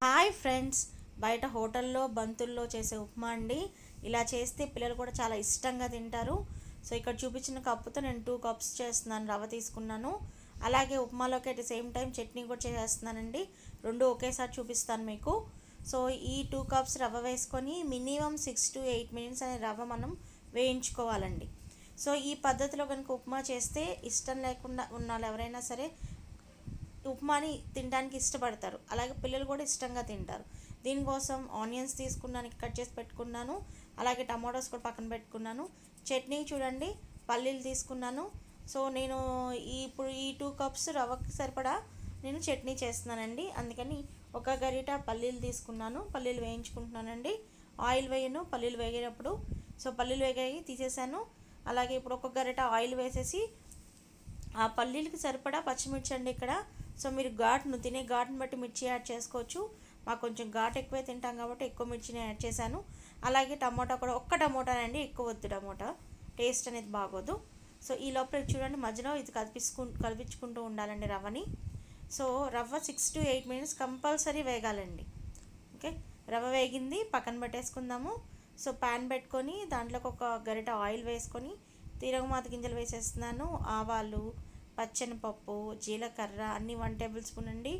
Hi friends, బయట హోటల్లో బంతుల్లో చేసే ఉప్మా అండి. ఇలా చేస్తే పిల్లలు కూడా చాలా ఇష్టంగా తింటారు. సో ఇక్కడ చూపించిన కప్పుతో నేను 2 కప్స్ చేస్తున్నాను, రవ్వ తీసుకున్నాను. అలాగే ఉప్మాలోకి at the same time chutney కూడా చేసేస్తున్నానండి. రెండు ఒకేసారి చూపిస్తాను మీకు. సో ఈ 2 కప్స్ రవ్వ వేసుకొని మినిమం 6 to 8 minutes అనే రవ్వ మనం వేయించుకోవాలండి. సో ఈ పద్ధతిలో కనుక ఉప్మా చేస్తే ఇష్టం లేకుండా ఉన్న వాళ్ళు ఎవరైనా సరే ఉప్మాని తినడానికి ఇష్టపడతారు. అలాగే పిల్లలు కూడా ఇష్టంగా తింటారు. దీనికోసం ఆనియన్స్ తీసుకున్నాను, కట్ చేసి పెట్టుకున్నాను. అలాగే టమాటోస్ కూడా పక్కన పెట్టుకున్నాను. చట్నీ చూడండి, పల్లీలు తీసుకున్నాను. సో నేను ఇప్పుడు ఈ 2 కప్స్ రవ్వకి సరిపడా నేను చట్నీ చేస్తున్నానండి. అందుకని ఒక గరిట పల్లీలు తీసుకున్నాను, పల్లీలు వేయించుకుంటున్నానండి. ఆయిల్ వేయను, పల్లీలు వేగేటప్పుడు. సో పల్లీలు వేగాయి తీసేసాను. అలాగే ఇప్పుడు ఒక గరిట ఆయిల్ వేసేసి ఆ పల్లీలకి సరిపడా పచ్చిమిర్చి అండి ఇక్కడ. సో మీరు తినే ఘాటును బట్టి మిర్చి యాడ్ చేసుకోవచ్చు. మాకు కొంచెం ఘాటు ఎక్కువే తింటాం కాబట్టి ఎక్కువ మిర్చిని యాడ్ చేశాను. అలాగే టమాటా కూడా ఒక్క టమోటానండి, ఎక్కువ వద్దు, టమోటా టేస్ట్ అనేది బాగోదు. సో ఈ లోపల చూడండి, మధ్యలో ఇది కల్పించుకుంటూ ఉండాలండి రవ్వని. సో రవ్వ 6 to 8 minutes కంపల్సరీ వేగాలండి. ఓకే, రవ్వ వేగింది, పక్కన పెట్టేసుకుందాము. సో ప్యాన్ పెట్టుకొని దాంట్లోకి ఒక గరిట ఆయిల్ వేసుకొని తిరగమాత గింజలు వేసేస్తున్నాను. ఆవాలు, పచ్చెనపప్పు, జీలకర్ర అన్నీ 1 tablespoon అండి.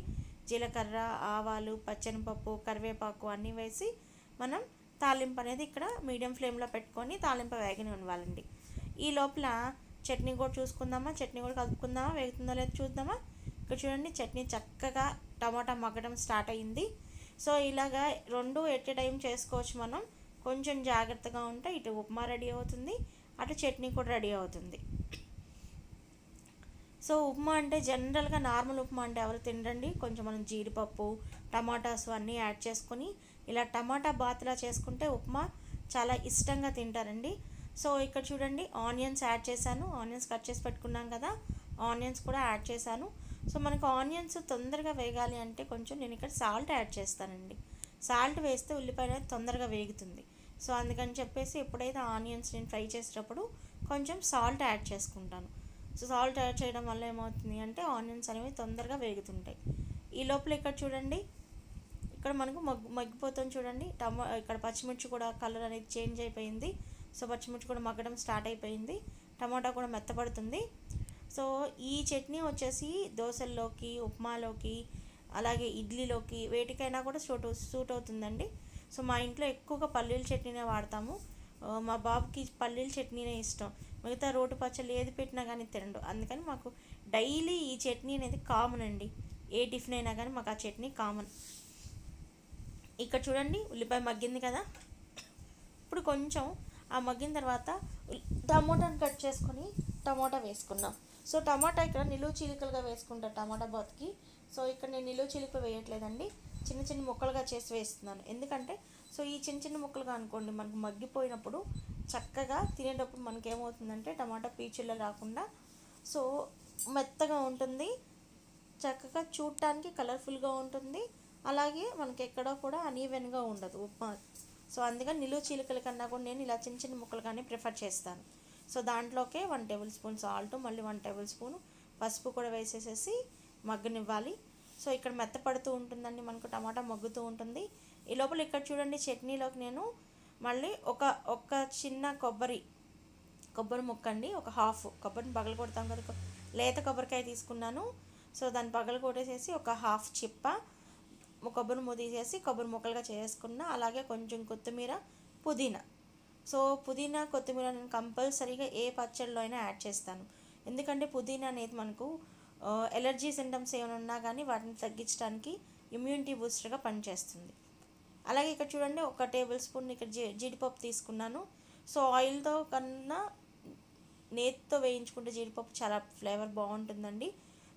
జీలకర్ర, ఆవాలు, పచ్చెనపప్పు, కరివేపాకు అన్నీ వేసి మనం తాలింపు అనేది ఇక్కడ మీడియం ఫ్లేమ్లో పెట్టుకొని తాలింపు వేగనివ్వాలండి. ఈ లోపల చట్నీ కూడా చూసుకుందామా, చట్నీ కూడా కలుపుకుందామా, వేగుతుందో లేదో చూద్దామా. ఇక్కడ చూడండి, చట్నీ చక్కగా టమాటా మగ్గడం స్టార్ట్ అయ్యింది. సో ఇలాగా రెండు ఎట్ ఏ టైం చేసుకోవచ్చు మనం. కొంచెం జాగ్రత్తగా ఉంటే ఇటు ఉప్మా రెడీ అవుతుంది, అటు చట్నీ కూడా రెడీ అవుతుంది. సో ఉప్మా అంటే జనరల్గా నార్మల్ ఉప్మా అంటే ఎవరు తినరండి. కొంచెం మనం జీడిపప్పు, టమాటాస్ అన్నీ యాడ్ చేసుకొని ఇలా టమాటా బాత్లా చేసుకుంటే ఉప్మా చాలా ఇష్టంగా తింటారండి. సో ఇక్కడ చూడండి, ఆనియన్స్ యాడ్ చేశాను. ఆనియన్స్ కట్ చేసి పెట్టుకున్నాం కదా, ఆనియన్స్ కూడా యాడ్ చేశాను. సో మనకు ఆనియన్స్ తొందరగా వేగాలి అంటే కొంచెం నేను ఇక్కడ సాల్ట్ యాడ్ చేస్తానండి. సాల్ట్ వేస్తే ఉల్లిపాయ తొందరగా వేగుతుంది. సో అందుకని చెప్పేసి ఎప్పుడైతే ఆనియన్స్ నేను ఫ్రై చేసేటప్పుడు కొంచెం సాల్ట్ యాడ్ చేసుకుంటాను. సో సాల్ట్ యాడ్ చేయడం వల్ల ఏమవుతుంది అంటే ఆనియన్స్ అనేవి తొందరగా వేగుతుంటాయి. ఈ లోపల ఇక్కడ చూడండి, ఇక్కడ మనకు మగ్గిపోతుంది చూడండి. ఇక్కడ పచ్చిమిర్చి కూడా కలర్ అనేది చేంజ్ అయిపోయింది. సో పచ్చిమిర్చి కూడా మగ్గడం స్టార్ట్ అయిపోయింది. టమాటా కూడా మెత్తపడుతుంది. సో ఈ చట్నీ వచ్చేసి దోశల్లోకి, ఉప్మాలోకి, అలాగే ఇడ్లీలోకి, వేటికైనా కూడా సూట్ అవుతుందండి. సో మా ఇంట్లో ఎక్కువగా పల్లీల చట్నీనే వాడతాము. మా బాబుకి పల్లీల చట్నీనే ఇష్టం. మిగతా రోటి పచ్చళ్ళు ఏది పెట్టినా కానీ తినడు. అందుకని మాకు డైలీ ఈ చట్నీ అనేది కామన్ అండి. ఏ టిఫిన్ అయినా కానీ మాకు ఆ చట్నీ కామన్. ఇక్కడ చూడండి, ఉల్లిపాయ మగ్గింది కదా. ఇప్పుడు కొంచెం ఆ మగ్గిన తర్వాత టమోటాని కట్ చేసుకొని టమోటా వేసుకున్నాం. సో టమాటా ఇక్కడ నిలువు చీలికలుగా వేసుకుంటాను టమాటా బాత్కి. సో ఇక్కడ నేను నిలువు చీలికలు వేయట్లేదండి, చిన్న చిన్న ముక్కలుగా చేసి వేస్తున్నాను. ఎందుకంటే సో ఈ చిన్న చిన్న ముక్కలుగా అనుకోండి, మనకు మగ్గిపోయినప్పుడు చక్కగా తినేటప్పుడు మనకి ఏమవుతుందంటే టమాటా పీచుల్లో రాకుండా సో మెత్తగా ఉంటుంది, చక్కగా చూడటానికి కలర్ఫుల్గా ఉంటుంది. అలాగే మనకి ఎక్కడా కూడా అనీవెన్గా ఉండదు ఉప్మా. సో అందుకని నిలువు చీలికల కన్నా కూడా నేను ఇలా చిన్న చిన్న ముక్కలుగానే ప్రిఫర్ చేస్తాను. సో దాంట్లోకే 1 tablespoon సాల్ట్, మళ్ళీ 1 tablespoon పసుపు కూడా వేసేసేసి మగ్గనివ్వాలి. సో ఇక్కడ మెత్తపడుతూ ఉంటుందండి, మనకు టమాటా మగ్గుతూ ఉంటుంది. ఈ లోపల ఇక్కడ చూడండి, చట్నీలోకి నేను మళ్ళీ ఒక చిన్న కొబ్బరి ముక్క అండి, ఒక హాఫ్ కొబ్బరిని పగలు కొడతాం కదా, లేత కొబ్బరికాయ తీసుకున్నాను. సో దాన్ని పగలు కొట్టేసేసి ఒక హాఫ్ చిప్ప కొబ్బరి తీసేసి కొబ్బరి ముక్కలుగా చేసుకున్న. అలాగే కొంచెం కొత్తిమీర, పుదీనా. సో పుదీనా, కొత్తిమీర నేను కంపల్సరీగా ఏ పచ్చళ్ళలో అయినా యాడ్ చేస్తాను. ఎందుకంటే పుదీనా అనేది మనకు ఎలర్జీ సింటమ్స్ ఏమైనా ఉన్నా కానీ వాటిని తగ్గించడానికి ఇమ్యూనిటీ బూస్టర్గా పనిచేస్తుంది. అలాగే ఇక్కడ చూడండి, 1 tablespoon ఇక్కడ జీడిపప్పు తీసుకున్నాను. సో ఆయిల్తో కన్నా నేతితో వేయించుకుంటే జీడిపప్పు చాలా ఫ్లేవర్ బాగుంటుందండి.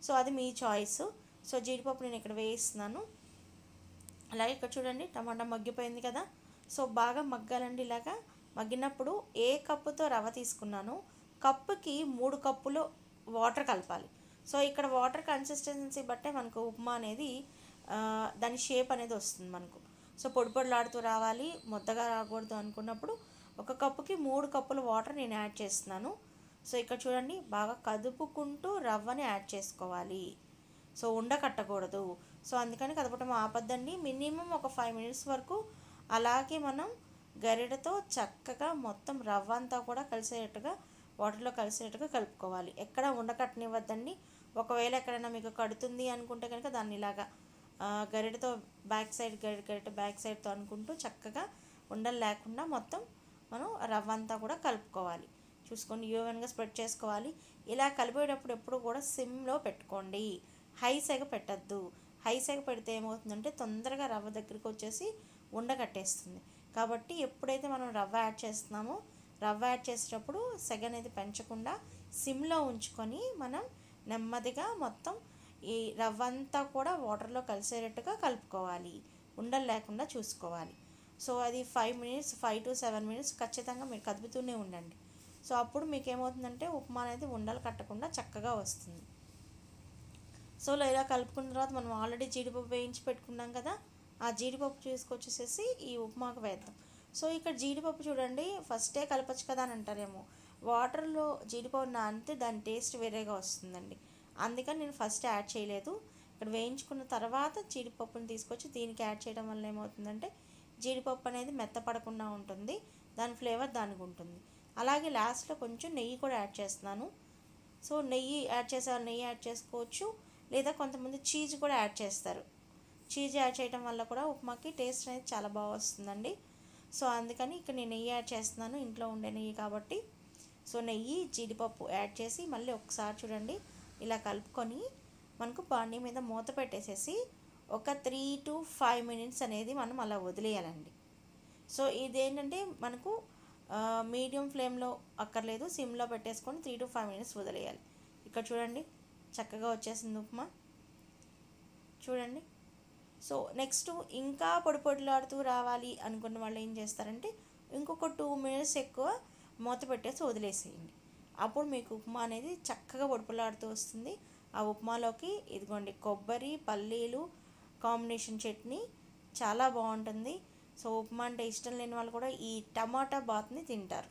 సో అది మీ చాయిస్. సో జీడిపప్పు నేను ఇక్కడ వేయిస్తున్నాను. అలాగే ఇక్కడ చూడండి, టమాటా మగ్గిపోయింది కదా. సో బాగా మగ్గాలండి. ఇలాగా మగ్గినప్పుడు ఏ కప్పుతో రవ్వ తీసుకున్నాను, కప్పుకి 3 కప్పులు వాటర్ కలపాలి. సో ఇక్కడ వాటర్ కన్సిస్టెన్సీ బట్టే మనకు ఉప్మా అనేది దాని షేప్ అనేది వస్తుంది మనకు. సో పొడి పొడిలాడుతూ రావాలి, ముద్దగా రాకూడదు అనుకున్నప్పుడు ఒక కప్పుకి 3 కప్పుల వాటర్ నేను యాడ్ చేస్తున్నాను. సో ఇక్కడ చూడండి, బాగా కదుపుకుంటూ రవ్వని యాడ్ చేసుకోవాలి. సో ఉండకట్టకూడదు. సో అందుకని కదపటం ఆపద్దండి. మినిమం ఒక 5 మినిట్స్ వరకు అలాగే మనం గరిటెతో చక్కగా మొత్తం రవ్వ అంతా కూడా కలిసేటట్టుగా వాటర్లో కలిసేటట్టుగా కలుపుకోవాలి. ఎక్కడ ఉండకట్టనివ్వద్దండి. ఒకవేళ ఎక్కడైనా మీకు కడుతుంది అనుకుంటే కనుక దాన్ని ఇలాగా గరిటెతో గరిటె బ్యాక్ సైడ్తో అనుకుంటూ చక్కగా ఉండలు లేకుండా మొత్తం మనం రవ్వ అంతా కూడా కలుపుకోవాలి. చూసుకొని ఈవెన్గా స్ప్రెడ్ చేసుకోవాలి. ఇలా కలిపేటప్పుడు ఎప్పుడు కూడా సిమ్లో పెట్టుకోండి, హై సెగ పెట్టద్దు. హై సెగ పెడితే ఏమవుతుందంటే తొందరగా రవ్వ దగ్గరికి వచ్చేసి ఉండగట్టేస్తుంది. కాబట్టి ఎప్పుడైతే మనం రవ్వ యాడ్ చేస్తున్నామో రవ్వ యాడ్ చేసేటప్పుడు సెగ అనేది పెంచకుండా సిమ్లో ఉంచుకొని మనం నెమ్మదిగా మొత్తం ఈ రవ్వ అంతా కూడా వాటర్లో కలిసేటట్టుగా కలుపుకోవాలి, ఉండలు లేకుండా చూసుకోవాలి. సో అది 5 to 7 మినిట్స్ ఖచ్చితంగా మీరు కదుపుతూనే ఉండండి. సో అప్పుడు మీకు ఏమవుతుందంటే ఉప్మా అనేది ఉండలు కట్టకుండా చక్కగా వస్తుంది. సో ఇలా కలుపుకున్న తర్వాత మనం ఆల్రెడీ జీడిపప్పు వేయించి పెట్టుకున్నాం కదా, ఆ జీడిపప్పు తీసుకొచ్చేసేసి ఈ ఉప్మాకు వేద్దాం. సో ఇక్కడ జీడిపప్పు చూడండి, ఫస్టే కలపచ్చు కదా అని అంటారేమో, వాటర్లో జీడిపప్పు నానితే దాని టేస్ట్ వేరేగా వస్తుందండి. అందుకని నేను ఫస్ట్ యాడ్ చేయలేదు. ఇక్కడ వేయించుకున్న తర్వాత జీడిపప్పుని తీసుకొచ్చి దీనికి యాడ్ చేయడం వల్ల ఏమవుతుందంటే జీడిపప్పు అనేది మెత్తపడకుండా ఉంటుంది, దాని ఫ్లేవర్ దానికి ఉంటుంది. అలాగే లాస్ట్లో కొంచెం నెయ్యి కూడా యాడ్ చేస్తున్నాను. సో నెయ్యి యాడ్ చేసుకోవచ్చు, లేదా కొంతమంది చీజ్ కూడా యాడ్ చేస్తారు. చీజ్ యాడ్ చేయడం వల్ల కూడా ఉప్మాకి టేస్ట్ అనేది చాలా బాగా వస్తుందండి. సో అందుకని ఇక్కడ నేను నెయ్యి యాడ్ చేస్తున్నాను, ఇంట్లో ఉండే నెయ్యి కాబట్టి. సో నెయ్యి జీడిపప్పు యాడ్ చేసి మళ్ళీ ఒకసారి చూడండి ఇలా కలుపుకొని మనకు బాండీ మీద మూత పెట్టేసేసి ఒక 3 to 5 మినిట్స్ అనేది మనం అలా వదిలేయాలండి. సో ఇదేంటంటే మనకు మీడియం ఫ్లేమ్లో అక్కర్లేదు, సిమ్లో పెట్టేసుకొని 3 to 5 మినిట్స్ వదిలేయాలి. ఇక్కడ చూడండి చక్కగా వచ్చేసింది ఉప్మా చూడండి. సో నెక్స్ట్ ఇంకా పొడిలాడుతూ రావాలి అనుకున్న వాళ్ళు ఏం చేస్తారంటే ఇంకొక 2 మినిట్స్ ఎక్కువ మూత పెట్టేసి వదిలేసేయండి. అప్పుడు మీకు ఉప్మా అనేది చక్కగా పొడిలాడుతూ వస్తుంది. ఆ ఉప్మాలోకి ఇదిగోండి కొబ్బరి పల్లీలు కాంబినేషన్ చట్నీ చాలా బాగుంటుంది. సో ఉప్మా అంటే ఇష్టం లేని వాళ్ళు కూడా ఈ టమాటా బాత్ని తింటారు.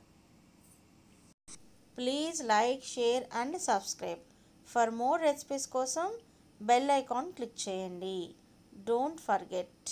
Please like, share and subscribe. For more recipes కోసం బెల్ ఐకాన్ క్లిక్ చేయండి. Don't forget.